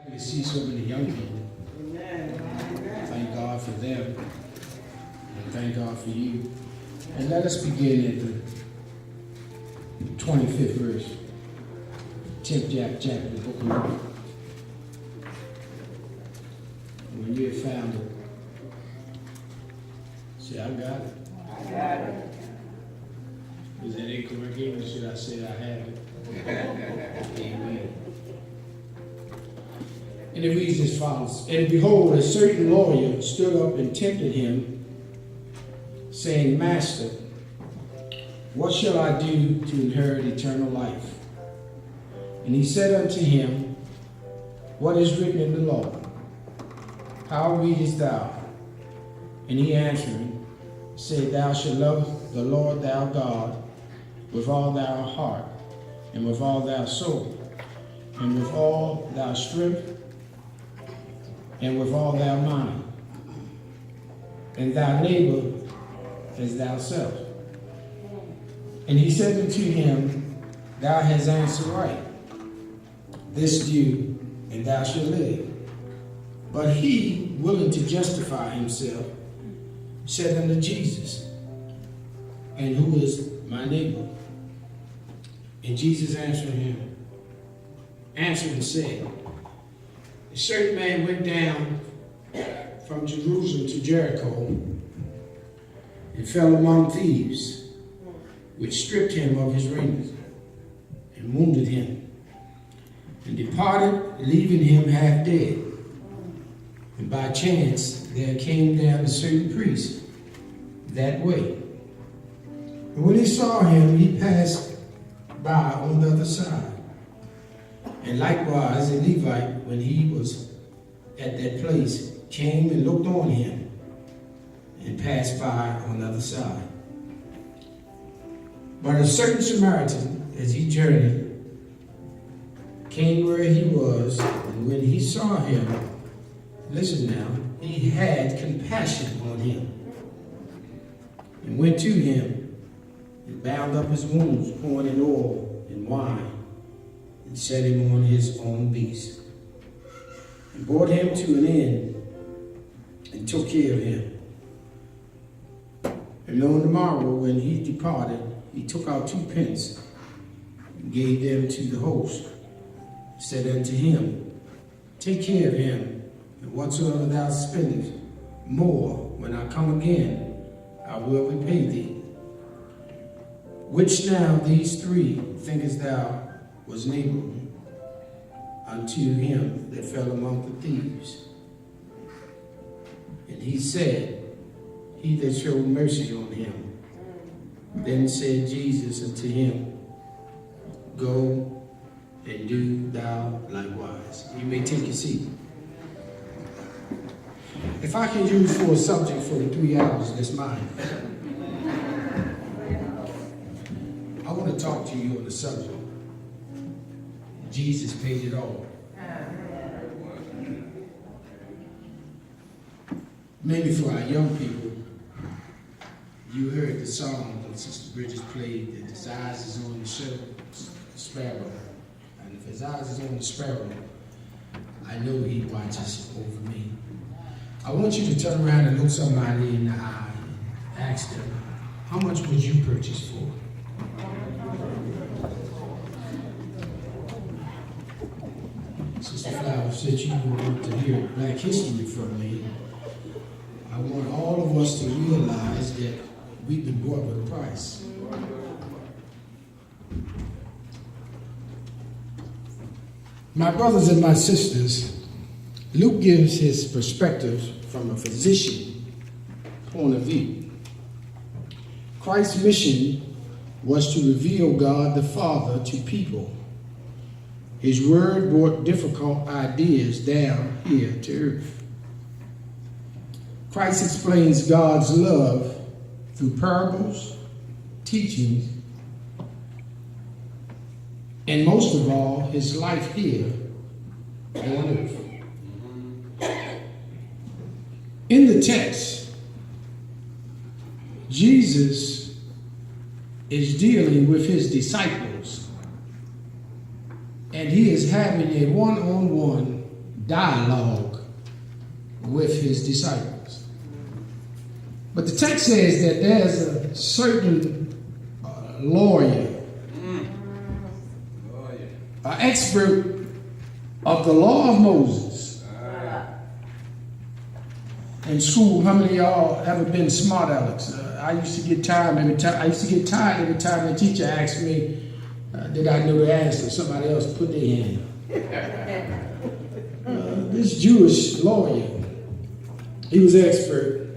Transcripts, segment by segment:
To see so many young people. Thank God for them. And thank God for you. And let us begin at the 25th verse. 10th chapter of the book of Luke. When you have found it, say, I got it. I got it. Is that incorrect English? Should I say I have it? Amen. And it reads as follows. And behold, a certain lawyer stood up and tempted him, saying, Master, what shall I do to inherit eternal life? And he said unto him, What is written in the law? How readest thou? And he answering, said, Thou shalt love the Lord thy God with all thy heart, and with all thy soul, and with all thy strength, and with all thy mind, and thy neighbor as thyself. And he said unto him, Thou hast answered right. This do, and thou shalt live. But he, willing to justify himself, said unto Jesus, And who is my neighbor? And Jesus answered and said, A certain man went down from Jerusalem to Jericho and fell among thieves, which stripped him of his raiment and wounded him, and departed, leaving him half dead. And by chance there came down a certain priest that way. And when he saw him, he passed by on the other side. And likewise a Levite, when he was at that place, came and looked on him and passed by on the other side. But a certain Samaritan, as he journeyed, came where he was, and when he saw him, listen now, he had compassion on him, and went to him, and bound up his wounds, pouring in oil and wine, and set him on his own beast, and brought him to an inn, and took care of him. And on the morrow, when he departed, he took out 2 pence, and gave them to the host, said unto him, Take care of him, and whatsoever thou spendest more, when I come again, I will repay thee. Which now these 3 thinkest thou was neighbor unto him that fell among the thieves? And he said, He that showed mercy on him. Then said Jesus unto him, Go and do thou likewise. You may take your seat. If I can use for a subject for the 3 hours, that's mine. I want to talk to you on the subject. Jesus paid it all. Maybe for our young people, you heard the song that Sister Bridget played, that His eyes is on the sparrow. And if His eyes is on the sparrow, I know He watches over me. I want you to turn around and look somebody in the eye and ask them, how much would you purchase for? Sister Flower said you want to hear Black history from me. I want all of us to realize that we've been bought with a price. My brothers and my sisters, Luke gives his perspective from a physician point of view. Christ's mission was to reveal God the Father to people. His word brought difficult ideas down here to earth. Christ explains God's love through parables, teachings, and most of all, his life here on earth. In the text, Jesus is dealing with his disciples, and he is having a one-on-one dialogue with his disciples. But the text says that there's a certain lawyer, an expert of the law of Moses. In school, how many of y'all ever been smart Alex? I used to get tired every time the teacher asked me, did I know the answer? Somebody else put their hand up. This Jewish lawyer, he was an expert,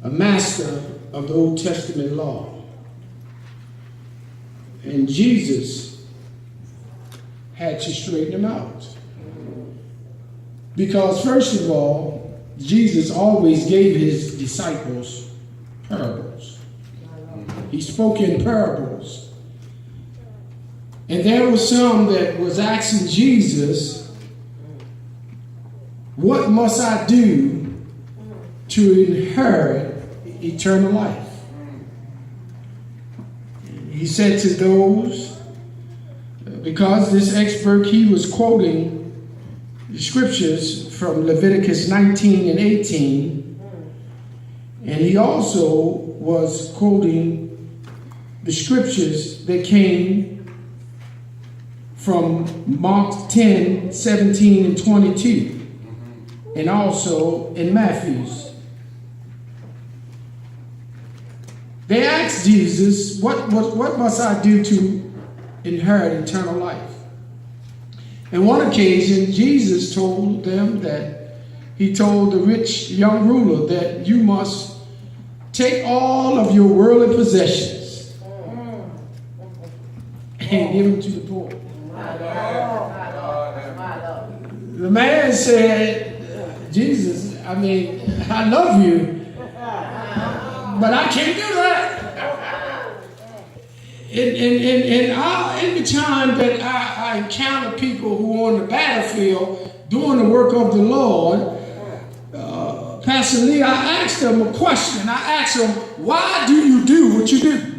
a master of the Old Testament law. And Jesus had to straighten him out. Because first of all, Jesus always gave his disciples parables. He spoke in parables. And there was some that was asking Jesus, what must I do to inherit eternal life? He said to those, because this expert, he was quoting the scriptures from Leviticus 19 and 18, and he also was quoting the scriptures that came from Mark 10, 17 and 22, and also in Matthew's. They asked Jesus, what must I do to inherit eternal life? On one occasion, Jesus told them that he told the rich young ruler that you must take all of your worldly possessions and give them to the poor. The man said, Jesus, I mean, I love you, but I can't do that. In the time that I encounter people who are on the battlefield doing the work of the Lord, Pastor Lee, I asked them a question. I asked them, why do you do what you do?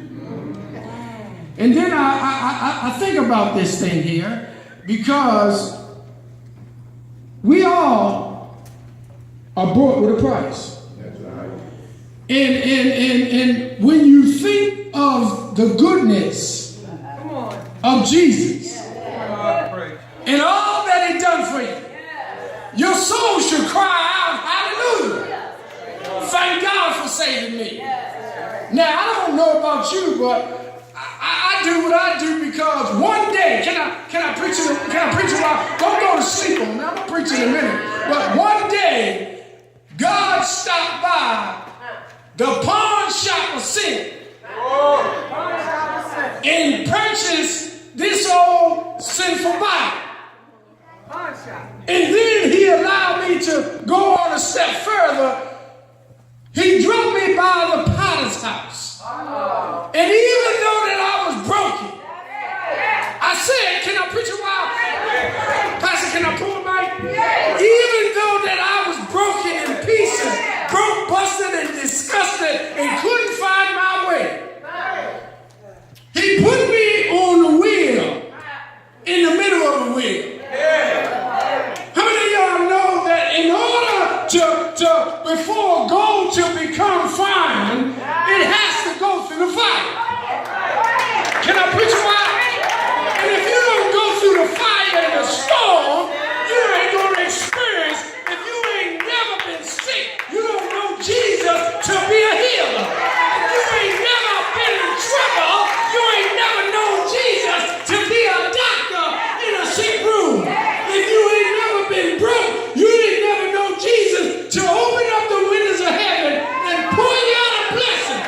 And then I think about this thing here, because we all are bought with a price. And when you think of the goodness of Jesus and all that he done for you, your soul should cry out, hallelujah. Thank God for saving me. Now, I don't know about you, but I do what I do because one day, can I preach a while? Don't go to sleep on me. I'm going to preach in a minute. But one day, God stopped by the pawn shop of sin and purchased this old sinful body. And then he allowed me to go on a step further. He drove me by the potter's house. And even though that I was broken, I said, can I preach a while? Pastor, can I pull the mic? Even though that I was broken in pieces, broke, busted, and disgusted, and couldn't find my way, he put me on the wheel, in the middle of the wheel. How many of y'all know that in order to before gold to become fine, it has to go through the fire? Can I preach a while? And if you don't go through the fire and the storm, you ain't going to experience. If you ain't never been sick, you don't know Jesus to be a healer. If you ain't never been in trouble, you ain't never known Jesus to be a doctor in a sick room. If you ain't never been broke, you ain't never know Jesus to open up the windows of heaven and pour you out a blessing.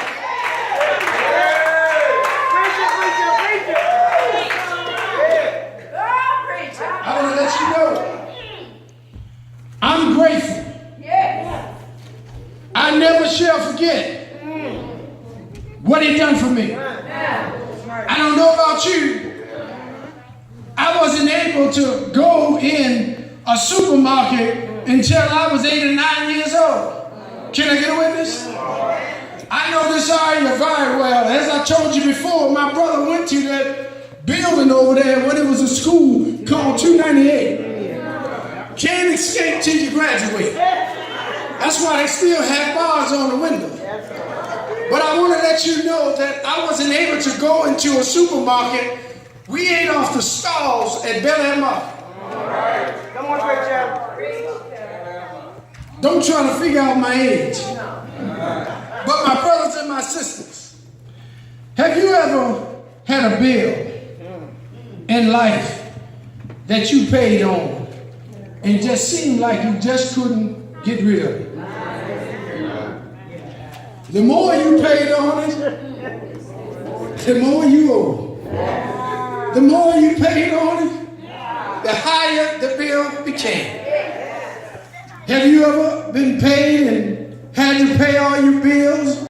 I want to let you know, I'm grateful. I never shall forget what he done for me. I don't know about you. I wasn't able to go in a supermarket until I was 8 or 9 years old. Can I get a witness? I know this area very well. As I told you before, my brother went to that building over there when it was a school called 298. Can't escape till you graduate. That's why they still have bars on the window. But I want to let you know that I wasn't able to go into a supermarket. We ate off the stalls at Bel Air Market. Come on, Great Joe. Don't try to figure out my age. But my brothers and my sisters, have you ever had a bill in life that you paid on and just seemed like you just couldn't get rid of it? The more you paid on it, the more you owe. The more you paid on it, the higher the bill became. Have you ever been paid and had to pay all your bills